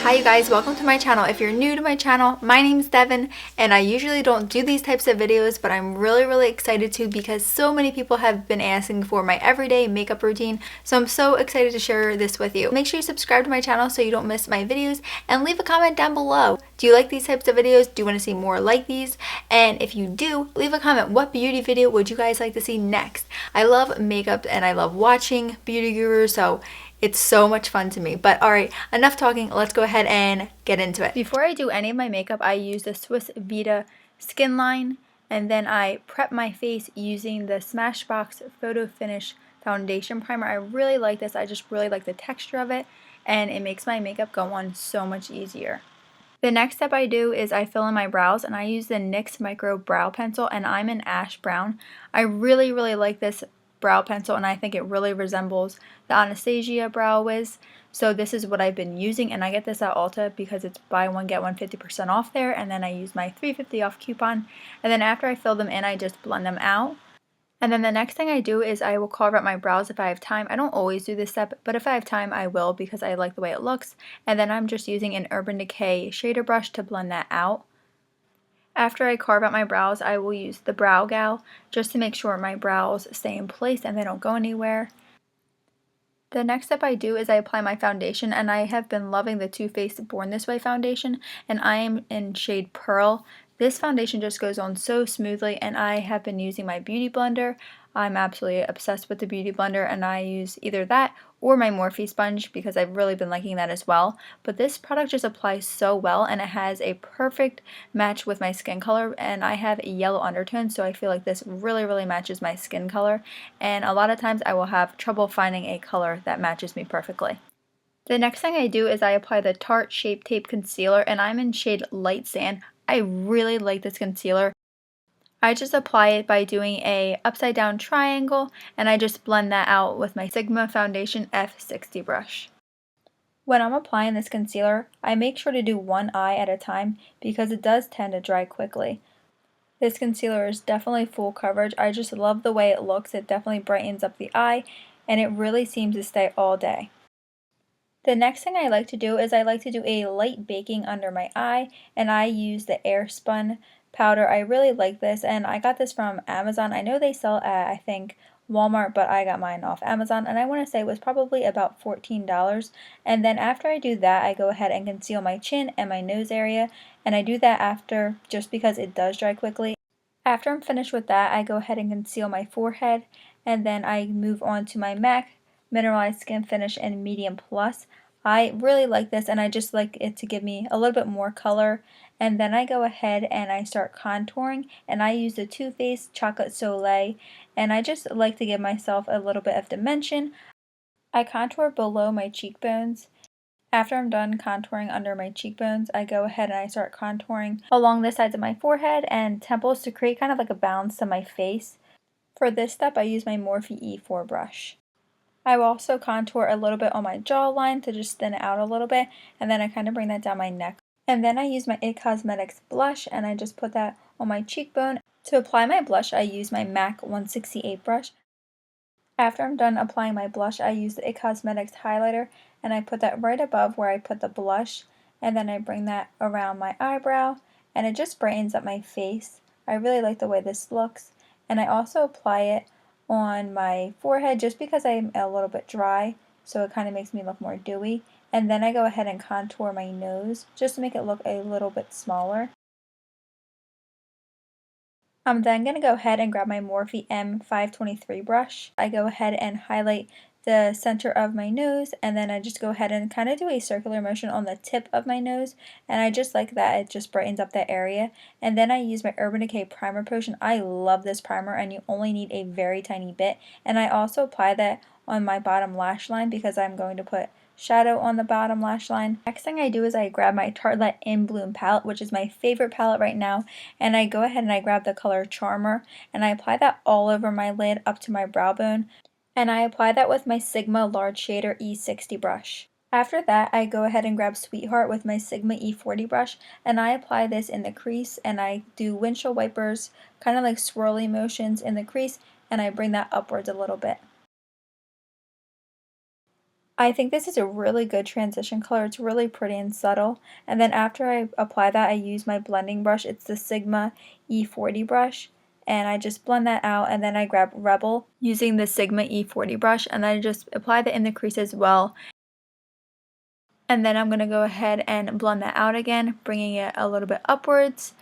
Hi you guys, welcome to my channel. If you're new to my channel, my name's Devin and I usually don't do these types of videos, but I'm really excited to because so many people have been asking for my everyday makeup routine. So I'm so excited to share this with you. Make sure you subscribe to my channel so you don't miss my videos and leave a comment down below. Do you like these types of videos? Do you want to see more like these? And if you do, leave a comment. What beauty video would you guys like to see next? I love makeup and I love watching beauty gurus, so it's so much fun to me. But alright, enough talking, let's go ahead and get into it. Before I do any of my makeup, I use the SWISSVITA skin line, and then I prep my face using the SMASHBOX Photo Finish Foundation Primer. I really like this, I just really like the texture of it, and it makes my makeup go on so much easier. The next step I do is I fill in my brows, and I use the NYX Micro Brow Pencil, and I'm in ash brown. I really like this brow pencil, and I think it really resembles the Anastasia Brow Wiz. So this is what I've been using, and I get this at Ulta because it's buy one get one 50% off there, and then I use my $3.50 off coupon, and then after I fill them in I just blend them out. And then the next thing I do is I will carve out my brows if I have time. I don't always do this step, but if I have time I will because I like the way it looks. And then I'm just using an Urban Decay shader brush to blend that out. After I carve out my brows, I will use the BROWGAL just to make sure my brows stay in place and they don't go anywhere. The next step I do is I apply my foundation, and I have been loving the Too Faced Born This Way foundation, and I am in shade Pearl. This foundation just goes on so smoothly, and I have been using my beauty blender. I'm absolutely obsessed with the beauty blender, and I use either that or my Morphe sponge because I've really been liking that as well. But this product just applies so well, and it has a perfect match with my skin color, and I have a yellow undertone, so I feel like this really matches my skin color, and a lot of times I will have trouble finding a color that matches me perfectly. The next thing I do is I apply the Tarte Shape Tape Concealer, and I'm in shade Light Sand. I really like this concealer. I just apply it by doing a upside down triangle, and I just blend that out with my Sigma Foundation F60 brush. When I'm applying this concealer, I make sure to do one eye at a time because it does tend to dry quickly. This concealer is definitely full coverage. I just love the way it looks. It definitely brightens up the eye, and it really seems to stay all day. The next thing I like to do is I like to do a light baking under my eye, and I use the Airspun powder. I really like this, and I got this from Amazon. I know they sell at, I think, Walmart, but I got mine off Amazon, and I want to say it was probably about $14. And then after I do that, I go ahead and conceal my chin and my nose area, and I do that after just because it does dry quickly. After I'm finished with that, I go ahead and conceal my forehead, and then I move on to my MAC Mineralized Skin Finish in Medium Plus. I really like this, and I just like it to give me a little bit more color. And then I go ahead and I start contouring, and I use the Too Faced Chocolate Soleil, and I just like to give myself a little bit of dimension. I contour below my cheekbones. After I'm done contouring under my cheekbones, I go ahead and I start contouring along the sides of my forehead and temples to create kind of like a balance to my face. For this step, I use my Morphe E4 brush. I will also contour a little bit on my jawline to just thin it out a little bit, and then I kind of bring that down my neck. And then I use my IT Cosmetics blush, and I just put that on my cheekbone. To apply my blush, I use my MAC 168 brush. After I'm done applying my blush, I use the IT Cosmetics highlighter, and I put that right above where I put the blush, and then I bring that around my eyebrow, and it just brightens up my face. I really like the way this looks, and I also apply it on my forehead just because I'm a little bit dry, so it kind of makes me look more dewy. And then I go ahead and contour my nose just to make it look a little bit smaller. I'm then going to go ahead and grab my Morphe M523 brush. I go ahead and highlight the center of my nose, and then I just go ahead and kind of do a circular motion on the tip of my nose, and I just like that. It just brightens up that area. And then I use my Urban Decay Primer Potion. I love this primer, and you only need a very tiny bit. And I also apply that on my bottom lash line because I'm going to put shadow on the bottom lash line. Next thing I do is I grab my Tartelette In Bloom palette, which is my favorite palette right now, and I go ahead and I grab the color Charmer, and I apply that all over my lid up to my brow bone, and I apply that with my Sigma Large Shader E60 brush. After that, I go ahead and grab Sweetheart with my Sigma E40 brush, and I apply this in the crease, and I do windshield wipers, kind of like swirly motions in the crease, and I bring that upwards a little bit. I think this is a really good transition color. It's really pretty and subtle. And then after I apply that, I use my blending brush. It's the Sigma E40 brush. And I just blend that out, and then I grab Rebel using the Sigma E40 brush, and then I just apply that in the crease as well. And then I'm going to go ahead and blend that out again, bringing it a little bit upwards.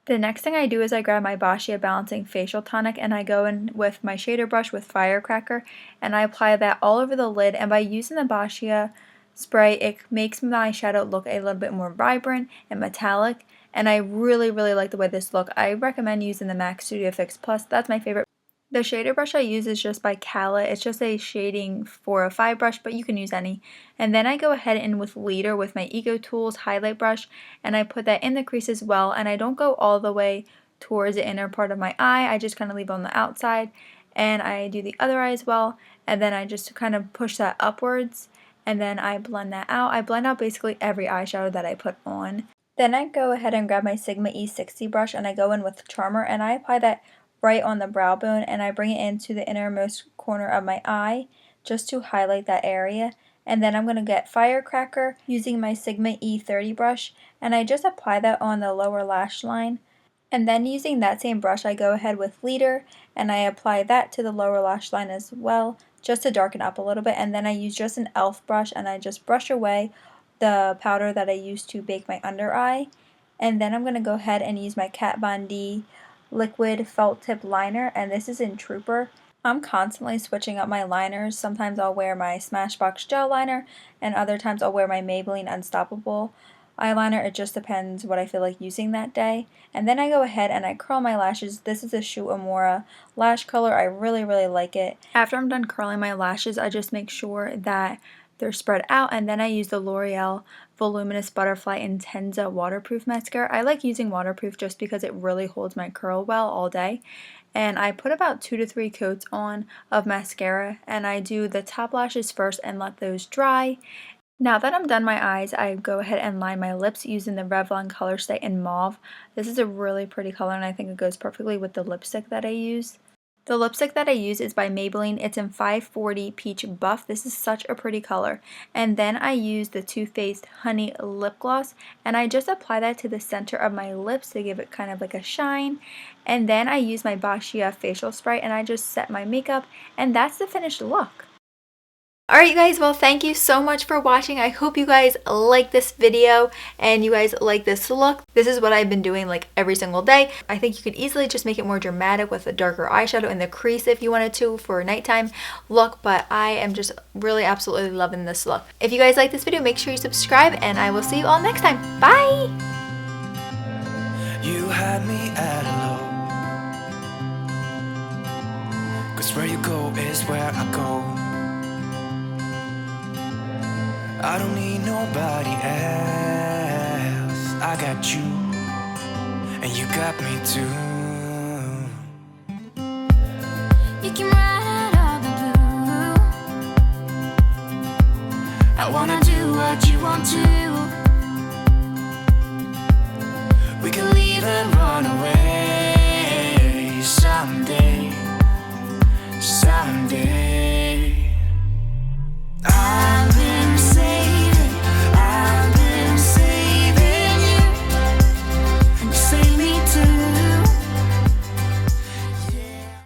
The next thing I do is I grab my Boscia Balancing Facial Tonic, and I go in with my shader brush with Firecracker, and I apply that all over the lid. And by using the Boscia spray, it makes my shadow look a little bit more vibrant and metallic. And I really like the way this looks. I recommend using the MAC Studio Fix Plus. That's my favorite. The shader brush I use is just by Cala. It's just a shading 405 brush, but you can use any. And then I go ahead and with Leader with my Eco Tools highlight brush, and I put that in the crease as well. And I don't go all the way towards the inner part of my eye. I just kind of leave on the outside. And I do the other eye as well. And then I just kind of push that upwards. And then I blend that out. I blend out basically every eyeshadow that I put on. Then I go ahead and grab my Sigma E60 brush, and I go in with Charmer, and I apply that right on the brow bone, and I bring it into the innermost corner of my eye just to highlight that area. And then I'm going to get Firecracker using my Sigma E30 brush, and I just apply that on the lower lash line. And then using that same brush, I go ahead with Leader, and I apply that to the lower lash line as well, just to darken up a little bit. And then I use just an e.l.f. brush, and I just brush away the powder that I used to bake my under eye. And then I'm going to go ahead and use my Kat Von D liquid felt tip liner, and this is in Trooper. I'm constantly switching up my liners. Sometimes I'll wear my Smashbox gel liner, and other times I'll wear my Maybelline Unstoppable eyeliner. It just depends what I feel like using that day. And then I go ahead and I curl my lashes. This is a Shu Uemura lash color. I really like it. After I'm done curling my lashes, I just make sure that they're spread out, and then I use the L'Oreal Voluminous Butterfly Intenza waterproof mascara. I like using waterproof just because it really holds my curl well all day. And I put about 2 to 3 coats on of mascara, and I do the top lashes first and let those dry. Now that I'm done my eyes, I go ahead and line my lips using the Revlon COLORSTAY in Mauve. This is a really pretty color, and I think it goes perfectly with the lipstick that I use. The lipstick that I use is by Maybelline. It's in 540 Peach Buff. This is such a pretty color. And then I use the Too Faced Honey Lip Gloss, and I just apply that to the center of my lips to give it kind of like a shine. And then I use my Boscia facial spray, and I just set my makeup, and that's the finished look. Alright you guys, well thank you so much for watching. I hope you guys like this video and you guys like this look. This is what I've been doing like every single day. I think you could easily just make it more dramatic with a darker eyeshadow in the crease if you wanted to for a nighttime look, but I am just really absolutely loving this look. If you guys like this video, make sure you subscribe, and I will see you all next time. Bye! You had me at a low, 'cause where you go is where I go. I don't need nobody else. I got you, and you got me too. You can ride out of the blue. I wanna do what you want to. We can leave it right.